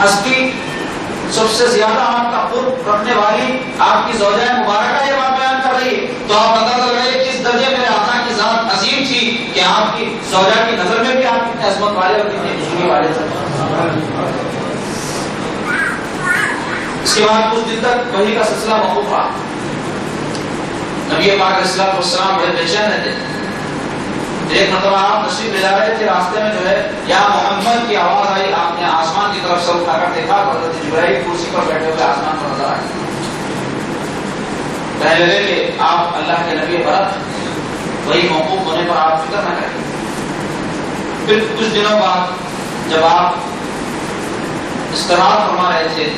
ہستی سب سے زیادہ آپ کا قرب رکھنے والی آپ کی زوجہ مبارکہ یہ بات بیان کر رہی ہے، تو آپ اندازہ لگائیے کس درجے میرے آقا کی ذات عظیم تھی کہ آپ کی زوجہ کی نظر میں بھی آپ کتنے عظمت والے اور کتنے بزرگی والے تھے۔ اس کے بعد کچھ دن تک وحی کا سلسلہ موقوف رہا۔ نبی پاک علیہ الصلوۃ والسلام بڑے بے چین رہتے تھے۔ ایک مرتبہ آپ تشریف لے جا رہے تھے، راستے میں جو ہے یا محمد کی آواز آئی، آپ نے آسمان کی طرف سر اٹھا کر دیکھا تو حضرت جبرائیل کرسی پر بیٹھے ہوئے آسمان پر نظر آئے۔ کہنے لگے کہ آپ اللہ کے نبی برت، وہی موقوف ہونے پر آپ فکر نہ کریں۔ پھر کچھ دنوں بعد جب آپ استراحت فرما رہے تھے،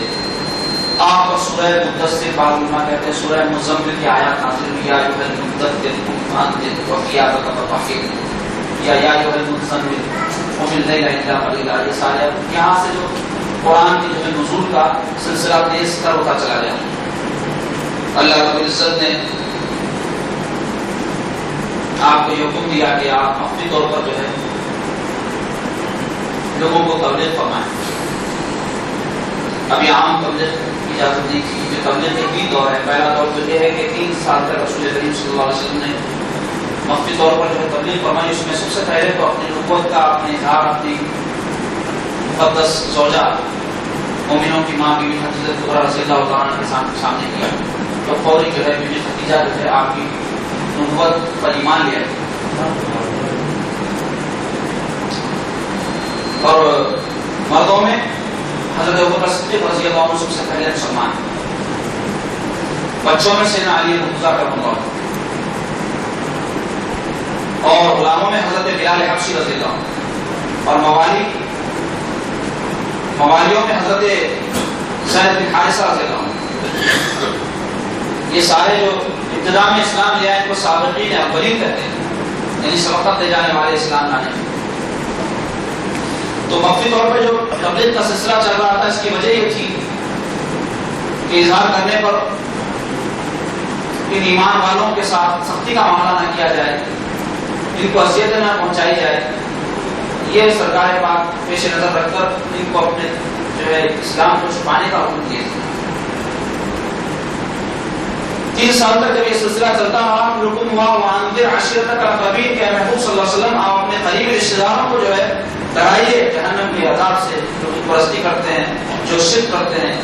آپ کو سورہ مدثر بعض علماء کہتے ہیں سورہ مزمل کی آیات نازل ہوئی، یا ایھا المدثر قم فانذر وثیابک فطہر، یا ایھا المزمل قم اللیل الا قلیلا۔ یہ سارے یہاں سے جو قرآن کی جو ہے نزول کا سلسلہ تیز تر ہوتا چلا گیا۔ اللہ رب العزت نے آپ کو یہ حکم دیا کہ آپ مخفی طور پر جو ہے لوگوں کو تبلیغ فرمائیں۔ ابھی عام تبلیغ اجازت دی تھی، جو تبلیغ کے تین دور ہے۔ پہلا دور تو یہ ہے کہ 3 سال تک رسول کریم صلی اللہ علیہ وسلم نے مخفی طور پر جو ہے تبلیغ فرمائی۔ اس میں سب سے پہلے تو اپنی نبوت کا اپنے اظہار اپنی مقدس زوجہ مومنوں کی ماں بیوی خدیجہ کبریٰ رضی اللہ تعالیٰ کے سامنے کیا، تو فوری جو ہے بیوی خدیجہ جو ہے آپ کی نبوت پر ایمان لیا۔ اور مردوں میں حضرت ابوبکر صدیق رضی اللہ عنہ سب سے پہلے مسلمان، بچوں میں سیدنا علی مرتضیٰ کرم اللہ، اور غلاموں میں حضرت بلال حبشی رضی اللہ عنہ، اور موالیوں میں حضرت زید بن حارثہ رضی اللہ عنہ۔ یہ سارے جو ابتدا میں اسلام لے آئے ان کو سابقین اولین کہتے ہیں، یعنی سبقت لے جانے والے اسلام لانے میں۔ تو مخفی طور پر جو تبلیغ کا سلسلہ چل رہا تھا، اس کی وجہ یہ تھی کہ اظہار کرنے پر ان ایمان والوں کے ساتھ سختی کا معاملہ نہ کیا جائے، ان کو اذیتیں نہ پہنچائی جائے۔ یہ سرکار پاک پیش نظر رکھ کر ان کو اپنے جو ہے اسلام کو چھپانے کا حکم دیا۔ 3 سال تک جب یہ سلسلہ چلتا رہا، حکم ہوا وانذر عشیرتک الاقربین کہ محبوب صلی اللہ علیہ وسلم آپ اپنے قریبی رشتہ داروں کو جو ہے ڈرائیے جہنم کے عذاب سے، جو بت پرستی کرتے ہیں، جو شرک کرتے ہیں،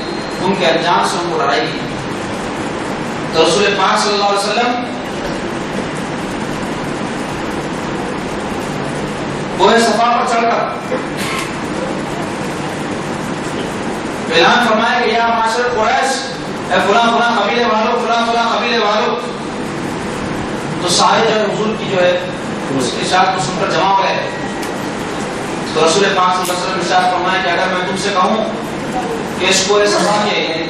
ان کے انجام سے ان کو ڈرائیے۔ تو رسول پاک صلی اللہ علیہ وسلم کوہ صفا پر چڑھ کر اعلان فرمایا کہ یا معاشر قریش، اے فلاں فلاں قبیلے والوں، فلاں فلاں قبیلے والوں۔ تو سارے جو حضور کی جو ہے اس کی اشارت کو سن کر جمع ہو گئے۔ تو رسول پاک صلی اللہ علیہ وسلم ارشاد فرمایا کہ اگر میں تم سے کہوں کہ اس کوہ صفا کے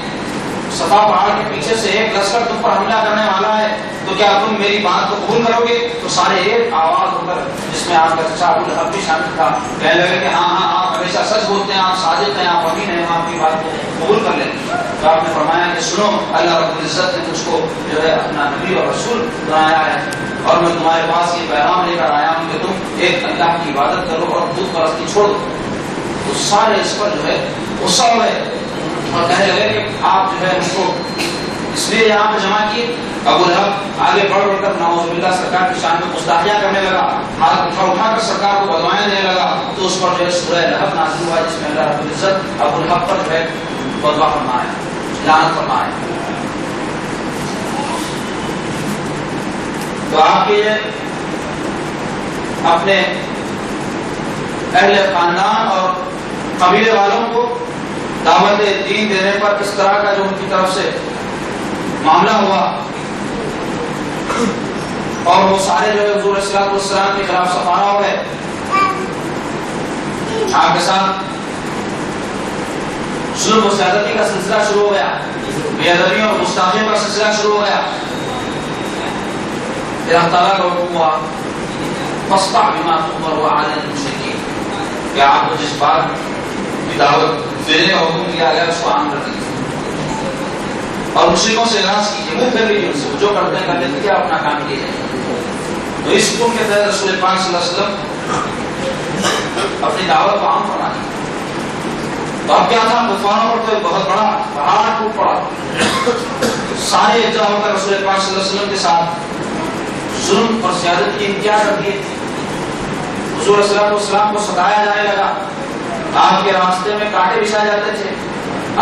صفا پہاڑ کے پیچھے سے ایک لشکر تم پر حملہ کرنے والا ہے تو کیا تم میری بات کو قبول کرو گے؟ تو سارے ایک آواز ہو کر، جس میں آپ کا چچا ابو لہب بھی شامل تھا، کہنے لگے کہ ہاں ہاں آپ ہمیشہ سچ بولتے ہیں، آپ صادق ہیں، آپ امین ہیں، ہم آپ کی بات کو قبول کر لیں۔ تو آپ نے فرمایا کہ سنو، اللہ رب العزت نے مجھ کو جو ہے اپنا نبی اور رسول بنایا ہے، اور میں تمہارے پاس یہ پیغام لے کر آیا ہوں کہ تم ایک اللہ کی عبادت کرو اور بت پرستی چھوڑ دو۔ تو سارے اس پر جو ہے غصہ ہوئے اور کہنے لگے کہ آپ جو ہے اس کو اس لیے یہاں پہ جمع کیے۔ ابو لہب آگے بڑھ کر نعوذ باللہ سرکار کی شان میں گستاخیاں کرنے لگا، ہاتھ اٹھا کر سرکار کو بدوائیں دینے لگا۔ تو اس پر جو ہے سورہ لہب نازل ہوا، جس میں اللہ رب العزت ابو لہب پر جو ہے بدوا فرمایا، لعنت فرمایا۔ تو آپ کے اپنے اہل خاندان اور قبیلے والوں کو دعوت دین دینے پر اس طرح کا جو ان کی طرف سے معاملہ ہوا، اور وہ سارے جو ہے حضور علیہ الصلوۃ والسلام کے خلاف سفارہ ہو گئے، آپ کے ساتھ ظلم و زیادتی کا سلسلہ شروع ہو گیا، بے ادبی اور گستاخیوں کا سلسلہ شروع ہو گیا۔ پھر اللہ تعالیٰ کا حکم ہوا فاصدع بما تؤمر وأعرض عن المشرکین، کہ آپ کو جس بات کی دعوت دینے کا حکم دیا گیا اس کو عام کر دیجیے اور مشرکوں سے اعراض کیجیے، منہ پھیر لیجیے ان سے، جو کرتے ہیں کر لیتے، کیا اپنا کام کیے جائے۔ تو اس حکم کے تحت رسول پاک صلی اللہ علیہ وسلم اپنی دعوت کو عام فرما دی۔ تو اب کیا تھا، کفاروں پر تو ایک بہت بڑا پہاڑ ٹوٹ پڑا، سارے اجزا ہو کر رسول پاک صلی اللہ علیہ وسلم کے ساتھ ظلم اور زیادتی انتہا کر دیے تھے. حضور صلی اللہ علیہ وسلم کو ستایا جانے لگا، آپ کے راستے میں کانٹے بچھائے جاتے تھے،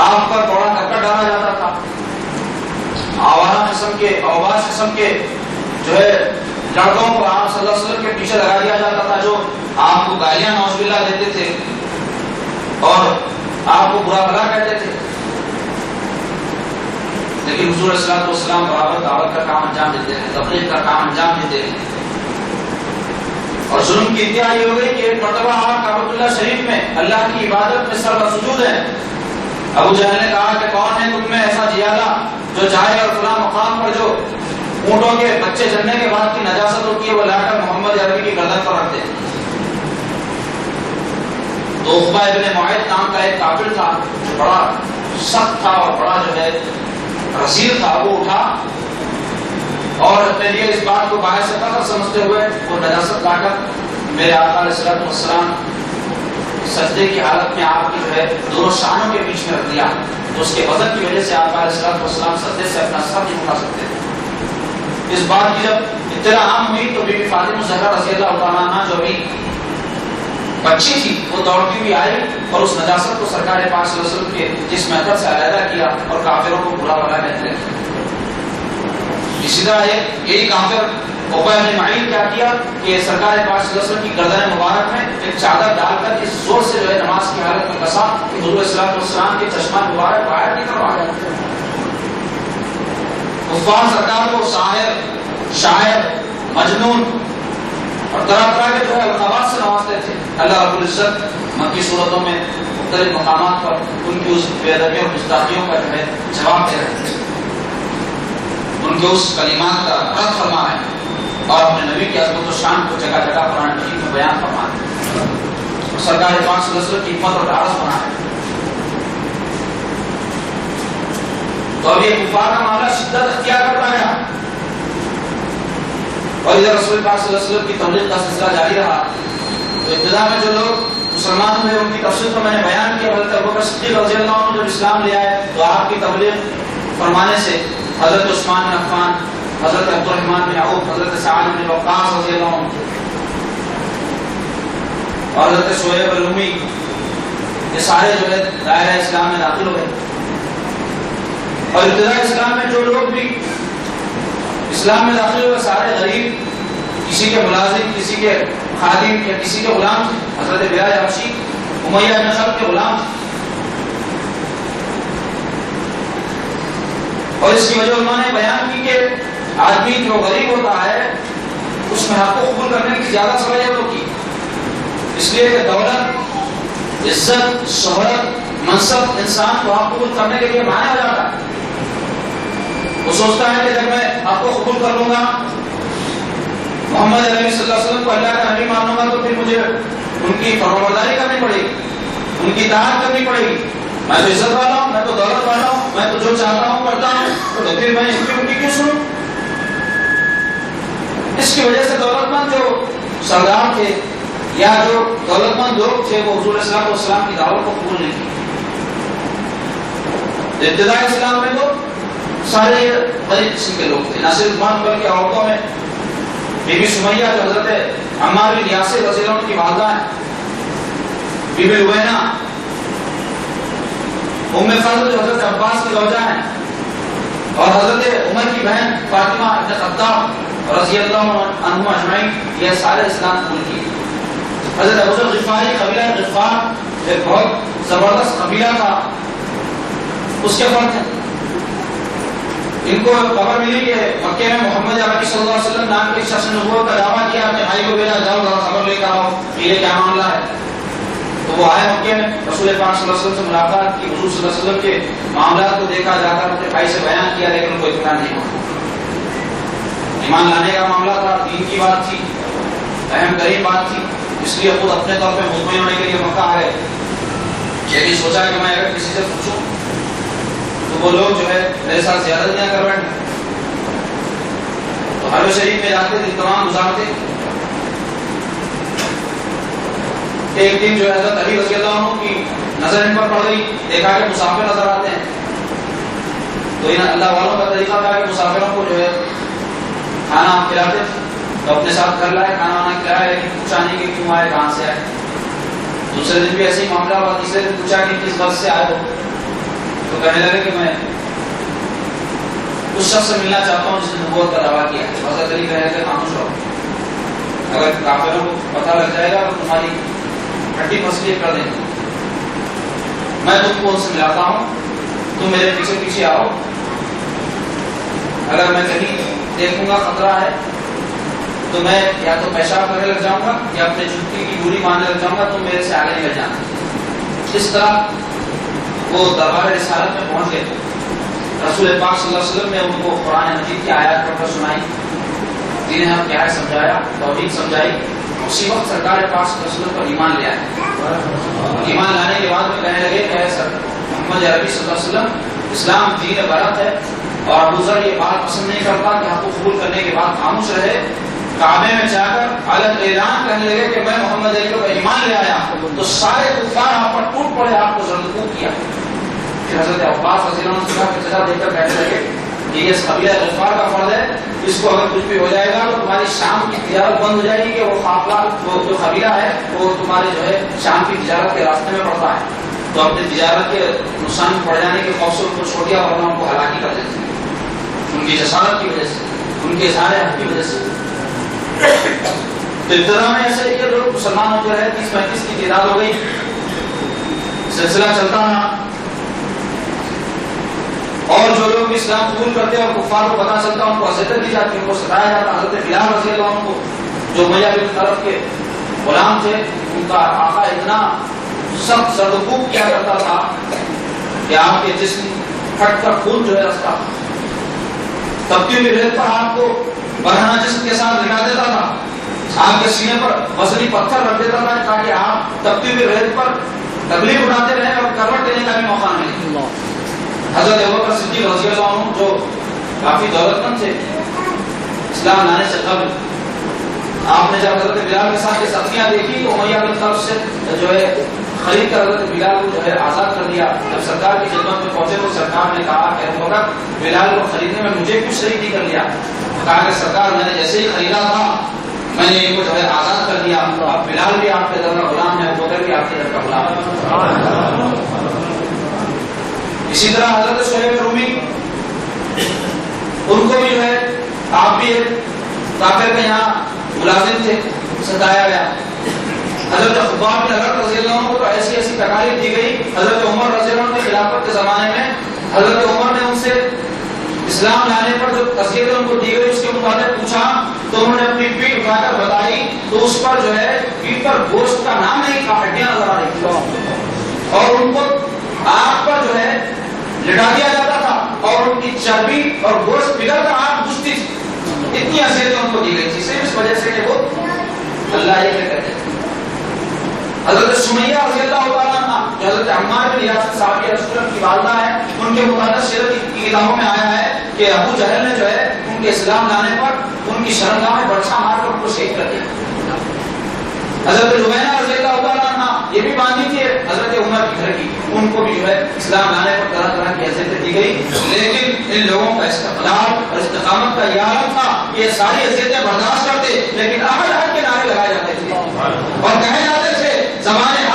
آپ پر کوڑا کرکٹ ڈالا جاتا تھا، آوارہ قسم کے اوباش قسم کے جو ہے لڑکوں کو آپ صلی اللہ علیہ وسلم کے پیچھے لگا دیا جاتا تھا، جو آپ کو گالیاں نعوذ باللہ دیتے تھے اور آپ کو برا بھلا کہتے تھے. لیکن حضور صلی اللہ علیہ وسلم برابر دعوت کا کام انجام دیتے ہیں، تبلیغ کا کام انجام دیتے ہیں. اور ظلم کی انتہا یہ ہو گئی کہ ایک مرتبہ آپ کعبۃ اللہ شریف میں اللہ کی عبادت میں سر بسجود ہیں. ابو جہل نے کہا کہ کون ہے تم میں ایسا جیالا جو جائے اور فلاں مقام پر جو اونٹوں کے بچے جننے کے بعد کی نجاست ہوتی ہے وہ لا کر محمد عربی کی گردن پر رکھتے ہیں. تو عقبہ ابن معیط نام کا ایک کافر تھا جو بڑا سخت تھا اور بڑا جو ہے رزیل تھا، وہ اٹھا اور اپنے لیے اس بات کو باعث فخر سمجھتے ہوئے وہ نجاست لا کر میرے آقا علیہ الصلوۃ والسلام سجدے کی حالت میں آپ کی جو ہے دونوں شانوں کے بیچ میں رکھ دیا. تو اس کے وزن کی وجہ سے آقا علیہ الصلوۃ والسلام سجدے سے اپنا سر نہیں اٹھا سکتے. اس بات کی جب اطلاع عام ہوئی تو بی بی فاطمہ الزہرا رضی اللہ تعالیٰ عنہا جو بھی بچی تھی وہ دوڑتی ہوئی آئی اور اس نجاست کو سرکار پاک صلی اللہ علیہ وسلم کے جسم اطہر سے علیحدہ کیا اور کافروں کو برا بھلا کہتے ہیں. اسی طرح یہی کافر عقبہ بن معیط کیا کیا کہ سرکار پاک صلی اللہ علیہ وسلم کی گردن مبارک میں ایک چادر ڈال کر اس زور سے جو ہے نماز کی حالت میں کسا کہ حضور صلی اللہ علیہ وسلم کے چشمہ مبارک باہر نہیں کروا گیا. کفار سرکار کو ساحر، شاعر، مجنون اور طرح طرح کے جو ہے القابات سے نوازتے تھے. اللہ رب العزت مکی صورتوں میں مختلف مقامات پر ان کی اس بے ادبی اور گستاخیوں کا جو ہے جواب دے رہے تھے، ان کے اس کلمات کا رد فرما رہے ہیں اور اپنے نبی کی عظمت و شان کو جگہ جگہ قرآن مجید میں بیان فرما رہے ہیں اور سرکار پاک صلی اللہ علیہ وسلم کی حکمت اور ڈھارس بنا رہے ہیں. تو اب یہ کفار کا معاملہ شدت اختیار کرتا گیا اور ادھر رسول پاک صلی اللہ علیہ وسلم کی تبلیغ کا سلسلہ جاری رہا. تو ابتدا میں جو لوگ مسلمان ہوئے ان کی تفصیل کو میں نے بیان کیا. حضرت ابوبکر صدیق رضی اللہ عنہ جب اسلام لے آئے تو آپ کی تبلیغ فرمانے سے حضرت عثمان بن عفان، حضرت عبد الرحمن بن عوف، حضرت سعد بن وقاص رضی اللہ عنہ اور حضرت شعیب الرومی، یہ سارے جو ہے دائرہ اسلام میں داخل ہوئے. اور ابتدائی اسلام میں جو لوگ بھی اسلام میں داخل ہوئے سارے غریب، کسی کے ملازم، کسی کے خادم یا کسی کے غلام تھے. حضرت بلال حبشی امیہ بن خلف کے غلام تھے. اور اس کی وجہ انہوں نے بیان کی کہ آدمی جو غریب ہوتا ہے اس میں حق کو قبول کرنے کی زیادہ صلاحیت ہوتی ہے، اس لیے کہ دولت، عزت، شہرت، منصب انسان کو حق قبول کرنے کے لیے مانا جاتا ہے. وہ سوچتا ہے کہ جب میں حق کو قبول کر لوں گا، محمد علیہ صلی اللہ علیہ وسلم کو اللہ کا نبی مانوں گا، تو پھر مجھے ان کی فرمانبرداری کرنی پڑے گی، ان کی اطاعت کرنی پڑے گی. میں تو عزت والا ہوں، میں تو دولت والا ہوں، میں تو جو چاہتا ہوں کرتا ہوں، تو پھر میں ان کی کیوں سنوں؟ اس کی وجہ سے دولت مند جو سردار تھے یا جو دولت مند لوگ تھے وہ حضور صلی اللہ علیہ وسلم کی دعوت کو قبول نہیں کی. ابتدائی اسلام میں تو سارے غریب قسم کے لوگ تھے، نہ صرف مرد بلکہ عورتوں میں بی بی سمیہ جو حضرت عمار بن یاسر رضی اللہ عنہ کی والدہ ہیں، بی بی لبینہ، ام فضل جو حضرت عباس کی زوجہ ہیں، اور حضرت عمر کی بہن فاطمہ بنت خطاب رضی اللہ عنہم اجمعین، یہ سارے اسلام قبول کیے. حضرت ابو ذر غفاری، قبیلہ غفار ایک بہت زبردست قبیلہ تھا، اس کے فرد ہیں. ان کو خبر ملی کہ مکے میں محمد عربی صلی اللہ علیہ وسلم نام کے شخص نے نبوت کا دعویٰ کیا، اپنے بھائی کو بھیجا، جاؤ ذرا خبر لے کر آؤ یہ کیا معاملہ ہے. تو وہ آئے مکے میں، رسول پاک صلی اللہ علیہ وسلم سے ملاقات کی، حضور صلی اللہ علیہ وسلم کے معاملات کو دیکھا، جا کر اپنے بھائی سے بیان کیا، لیکن ان کو اطمینان نہیں ہوا. ایمان لانے کا معاملہ تھا، دین کی بات تھی، اہم ترین بات تھی، اس لیے خود اپنے طور پہ مطمئن ہونے کے لیے مکہ آئے. یہ بھی سوچا کہ میں اگر کسی سے پوچھوں تو وہ لوگ جو ہے میرے ساتھ زیادتیاں کر بیٹھیں. تو حرم شریف میں جاتے دن تمام گزارتے. ایک دن جو ہے حضرت علی رضی اللہ عنہ کی نظر ان پر پڑ گئی، دیکھا کہ مسافر نظر آتے ہیں، تو ان اللہ والوں کا طریقہ تھا کہ مسافروں کو جو ہے کھانا کھلاتے، تو اپنے ساتھ گھر لائے، کھانا وانا کھلایا، لیکن پوچھا نہیں کہ کیوں آئے، کہاں سے آئے۔ دوسرے دن بھی ایسے ہی معاملہ ہوا، تیسرے دن پوچھا کہ کس وقت سے آئے ہو، تو کہنے لگے کہ میں اس شخص سے ملنا چاہتا ہوں جس نے نبوت کا دعویٰ کیا ہے۔ حضرت علی کہنے لگے خاموش رہو، اگر کافروں کو پتہ لگ جائے گا تو تمہاری ہڈی پسلی کر دیں گے، میں تم کو ان سے ملاتا ہوں، تم میرے پیچھے پیچھے آؤ، اگر میں کہیں دیکھوں گا خطرہ ہے تو میں یا تو پیشاب کرنے لگ جاؤں گا یا اپنے جوتی کی ڈوری مارنے لگ جاؤں گا، تم میرے سے آگے نکل جانا۔ اس طرح وہ دربار رسالت میں پہنچ گئے۔ رسول پاک صلی اللہ علیہ وسلم نے ان کو قرآن مجید کی آیات پڑھ کر سنائی، جنہیں ہم کیا سمجھایا، توحید سمجھائی۔ اسی وقت سرکار پاک صلی اللہ علیہ وسلم پر ایمان لے آئے۔ ایمان لانے کے بعد میں کہنے لگے کہ محمد عربی صلی اللہ علیہ وسلم اسلام دین برات ہے، اور ابو ذر یہ بات پسند نہیں کرتا کہ حق کو قبول کرنے کے بعد خاموش رہے۔ کعبے میں جا کر علن اعلان کرنے لگے کہ میں محمد علی پر ایمان لے آیا، تو سارے کفار آپ پر ٹوٹ پڑے، آپ کو زردکوب کیا۔ پھر حضرت عباس رضی اللہ عنہ کی سزا دیکھ کر کہنے لگے کہ یہ قبیلہ غفار کا فرد ہے، اس کو اگر کچھ بھی ہو جائے گا تو تمہاری شام کی تجارت بند ہو جائے گی، کہ وہ قافلہ وہ جو قبیلہ ہے وہ تمہارے جو ہے شام کی تجارت کے راستے میں پڑتا ہے، تو اپنی تجارت کے نقصان پڑ جانے کے خوف سے ان کو چھوڑ دیا، ورنہ ان کو ہلاکی کر دیتے ان کی جسارت کی وجہ سے، ان کے اظہار حق کی وجہ سے۔ تو ابتدا میں ایسے یہ لوگ مسلمان ہوتے رہے، 30-35 کی تعداد ہو گئی، سلسلہ چلتا رہا، اور جو لوگ اسلام قبول کرتے اور کفار کو پتہ چلتا ان کو اذیت دی جاتی، ان کو ستایا جاتا۔ حضرت بلال رضی اللہ عنہ کو جو امیہ بن خلف کے غلام تھے، ان کا آقا اتنا سخت زردکوب کیا کرتا تھا کہ آپ کے جسم پھٹ کر خون جو ہے رستا، تپتی ہوئی ریت پر آپ کو برہنہ جسم کے ساتھ لگا دیتا تھا، آپ کے سینے پر وزنی پتھر رکھ دیتا تھا تاکہ آپ تپتی ہوئی ریت پر تکلیف اٹھاتے رہے اور کروٹ دینے کا بھی موقع ملے۔ حضرت ابوبکر صدیق رضی اللہ عنہ جو کافی دولت مند تھے، اسلام لانے سے قبل آپ نے جب حضرت بلال کے ساتھ یہ سختیاں دیکھی تو امیہ بن خلف سے جو ہے خرید کر حضرت بلال کو جو ہے آزاد کر دیا۔ جب سرکار کی خدمت میں پہنچے تو سرکار نے کہا کہ ابوبکر بلال کو خریدنے میں مجھے کچھ شریک نہیں کر لیا۔ کہا کہ سرکار میں نے جیسے ہی خریدا تھا میں نے ان کو جو ہے آزاد کر دیا، اب بلال بھی آپ کے در کا غلام ہے، ابوبکر بھی آپ کے در کا غلام ہے۔ اسی طرح حضرت صہیب رومی، ان کو بھی جو ہے آپ بھی ایک کافر کے یہاں ملازم تھے، ستایا گیا۔ حضرت خباب بن ارت رضی اللہ عنہ کو تو ایسی ایسی تکالیف دی گئی، حضرت عمر رضی اللہ عنہ کی خلافت کے زمانے میں حضرت عمر نے ان سے اسلام لانے پر جو تذکیریں ان کو دی گئی اس کے مطابق پوچھا تو انہوں نے اپنی پیٹھ اٹھا کر بتائی تو اس پر جو ہے پیٹھ پر گوشت کا نام نہیں تھا، ہڈیاں نظر آ رہی تھی، اور ان کو آگ پر جو ہے لٹا دیا جاتا تھا اور ان کی چربی اور گوشت پگھل کر آگ بجھتی تھی۔ اتنی اذیتیں ان کو دی گئی تھی صرف اس وجہ سے کہ وہ اللہ ہی کے کہتے تھے۔ حضرت سمیہ رضی اللہ تعالیٰ عنہ جو حضرت عمار بن یاسر صحابی رسول اللہ کی والدہ ہے، ان کے مقدس سیرت کی کتابوں میں آیا ہے کہ ابو جہل نے جو ہے ان کے اسلام لانے پر ان کی شرمگاہ میں برچھا مار کر ان کو شہید کر دیا۔ حضرت زبینہ رضی اللہ تعالیٰ عنہ یہ بھی باندھی تھی حضرت عمر کی گھر کی، ان کو بھی جو ہے اسلام لانے پر طرح طرح کی اذیتیں دی گئی، لیکن ان لوگوں کا استقلال اور استقامت کا یہ عالم تھا کہ یہ ساری اذیتیں برداشت کرتے، لیکن احد احد کے نعرے لگائے جاتے تھے اور کہے جاتے تھے زمانے